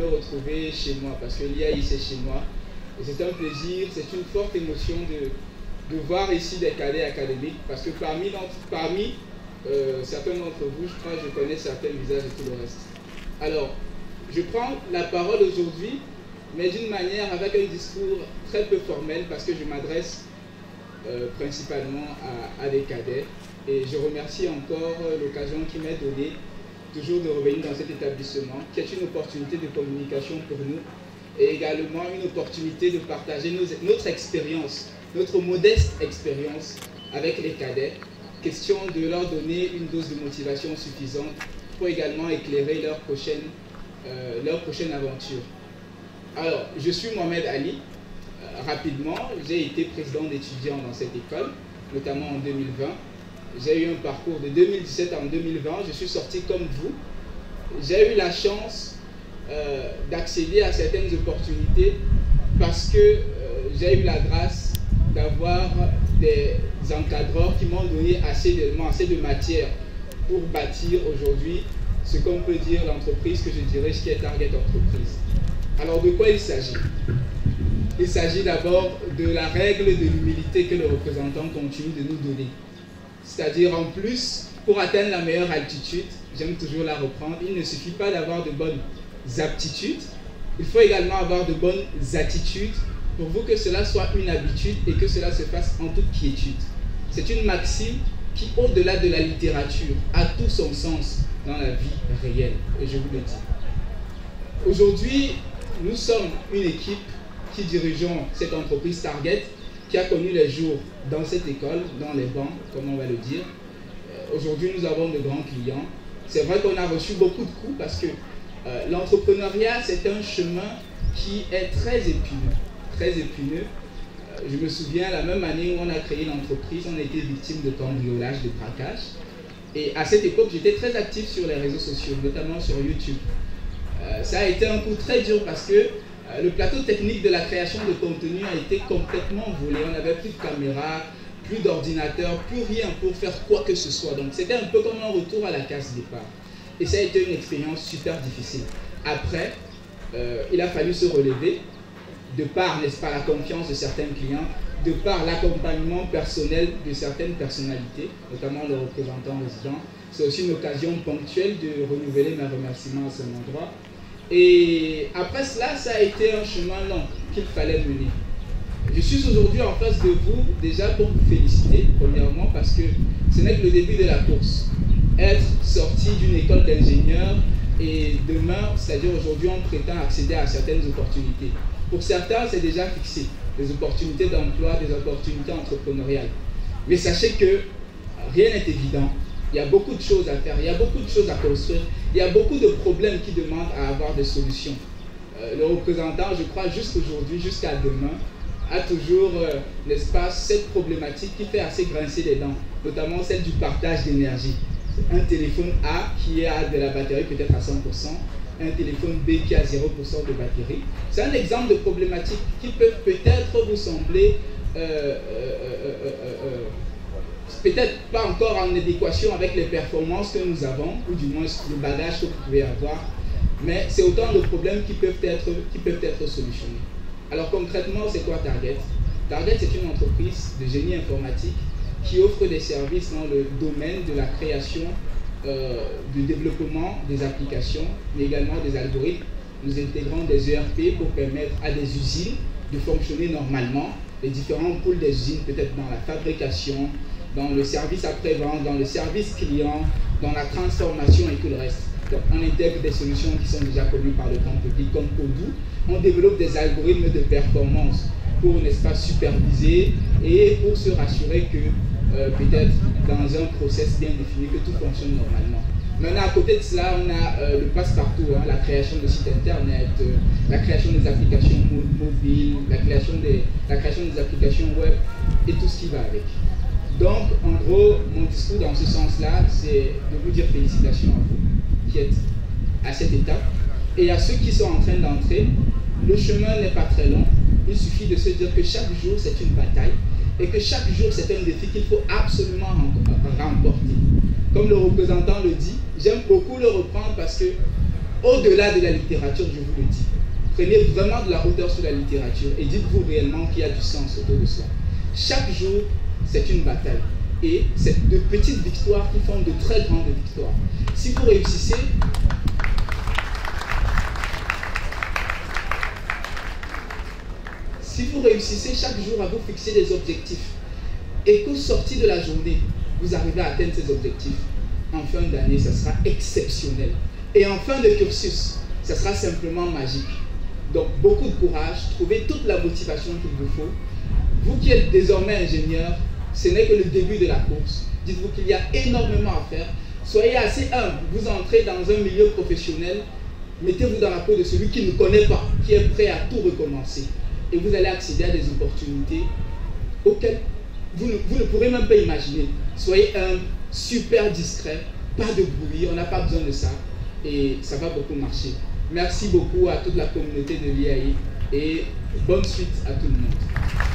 me retrouver chez moi, parce que l'IAI c'est chez moi. Et c'est un plaisir, c'est une forte émotion de voir ici des cadets académiques, parce que parmi certains d'entre vous, je crois que je connais certains visages et tout le reste. Alors, je prends la parole aujourd'hui, mais d'une manière avec un discours très peu formel, parce que je m'adresse principalement à des cadets. Et je remercie encore l'occasion qui m'est donnée toujours de revenir dans cet établissement, qui est une opportunité de communication pour nous, et également une opportunité de partager notre expérience, notre modeste expérience avec les cadets, question de leur donner une dose de motivation suffisante pour également éclairer leur prochaine aventure. Alors, je suis Mohamed Ali. Rapidement, j'ai été président d'étudiants dans cette école, notamment en 2020. J'ai eu un parcours de 2017 en 2020. Je suis sorti comme vous. J'ai eu la chance d'accéder à certaines opportunités parce que j'ai eu la grâce d'avoir des encadreurs qui m'ont donné assez de matière pour bâtir aujourd'hui ce qu'on peut dire l'entreprise que je dirige, qui est Target Entreprise. Alors, de quoi il s'agit? Il s'agit d'abord de la règle de l'humilité que le représentant continue de nous donner. C'est-à-dire, en plus, pour atteindre la meilleure altitude, j'aime toujours la reprendre, il ne suffit pas d'avoir de bonnes aptitudes, il faut également avoir de bonnes attitudes pour vous que cela soit une habitude et que cela se fasse en toute quiétude. C'est une maxime qui, au-delà de la littérature, a tout son sens dans la vie réelle, et je vous le dis. Aujourd'hui, nous sommes une équipe qui dirigeons cette entreprise Target, qui a connu les jours dans cette école, dans les bancs, comme on va le dire. Aujourd'hui, nous avons de grands clients. C'est vrai qu'on a reçu beaucoup de coups parce que l'entrepreneuriat, c'est un chemin qui est très épineux. Très épineux. Je me souviens, la même année où on a créé l'entreprise, on a été victime de cambriolage, de braquage. Et à cette époque, j'étais très actif sur les réseaux sociaux, notamment sur YouTube. Ça a été un coup très dur parce que le plateau technique de la création de contenu a été complètement volé. On n'avait plus de caméra, plus d'ordinateur, plus rien pour faire quoi que ce soit. Donc c'était un peu comme un retour à la case départ. Et ça a été une expérience super difficile. Après, il a fallu se relever, de par, n'est-ce pas, la confiance de certains clients, de par l'accompagnement personnel de certaines personnalités, notamment le représentant résident. C'est aussi une occasion ponctuelle de renouveler mes remerciements à son endroit. Et après cela, ça a été un chemin long qu'il fallait mener. Je suis aujourd'hui en face de vous déjà pour vous féliciter, premièrement, parce que ce n'est que le début de la course. Être sorti d'une école d'ingénieur et demain, c'est-à-dire aujourd'hui, on prétend accéder à certaines opportunités. Pour certains, c'est déjà fixé, des opportunités d'emploi, des opportunités entrepreneuriales. Mais sachez que rien n'est évident. Il y a beaucoup de choses à faire, il y a beaucoup de choses à construire, il y a beaucoup de problèmes qui demandent à avoir des solutions. Le représentant, je crois, jusqu'aujourd'hui, jusqu'à demain, a toujours, n'est-ce pas, cette problématique qui fait assez grincer les dents, notamment celle du partage d'énergie. Un téléphone A qui a de la batterie peut-être à 100%, un téléphone B qui a 0% de batterie. C'est un exemple de problématiques qui peuvent peut-être vous sembler peut-être pas encore en adéquation avec les performances que nous avons, ou du moins le bagage que vous pouvez avoir, mais c'est autant de problèmes qui peuvent être solutionnés. Alors concrètement, c'est quoi Target? Target, c'est une entreprise de génie informatique qui offre des services dans le domaine de la création, du développement des applications, mais également des algorithmes. Nous intégrons des ERP pour permettre à des usines de fonctionner normalement, les différents pôles des usines, peut-être dans la fabrication, dans le service après-vente, dans le service client, dans la transformation et tout le reste. Donc, on intègre des solutions qui sont déjà connues par le grand public comme Odoo. On développe des algorithmes de performance pour, n'est-ce pas, superviser et pour se rassurer que peut-être dans un process bien défini, que tout fonctionne normalement. Maintenant, à côté de cela, on a le passe-partout, hein, la création de sites internet, la création des applications mobiles, la création des applications web et tout ce qui va avec. Donc, en gros, mon discours dans ce sens-là, c'est de vous dire félicitations à vous qui êtes à cette étape. Et à ceux qui sont en train d'entrer, le chemin n'est pas très long. Il suffit de se dire que chaque jour, c'est une bataille et que chaque jour, c'est un défi qu'il faut absolument remporter. Comme le représentant le dit, j'aime beaucoup le reprendre parce que au-delà de la littérature, je vous le dis. Prenez vraiment de la hauteur sur la littérature et dites-vous réellement qu'il y a du sens autour de soi. Chaque jour, c'est une bataille. Et c'est de petites victoires qui font de très grandes victoires. Si vous réussissez, chaque jour à vous fixer des objectifs et qu'au sortir de la journée, vous arrivez à atteindre ces objectifs, en fin d'année, ça sera exceptionnel. Et en fin de cursus, ça sera simplement magique. Donc, beaucoup de courage, trouvez toute la motivation qu'il vous faut. Vous qui êtes désormais ingénieur, ce n'est que le début de la course. Dites-vous qu'il y a énormément à faire. Soyez assez humble. Vous entrez dans un milieu professionnel, mettez-vous dans la peau de celui qui ne connaît pas, qui est prêt à tout recommencer. Et vous allez accéder à des opportunités auxquelles vous ne pourrez même pas imaginer. Soyez humble, super discret, pas de bruit, on n'a pas besoin de ça. Et ça va beaucoup marcher. Merci beaucoup à toute la communauté de l'IAI et bonne suite à tout le monde.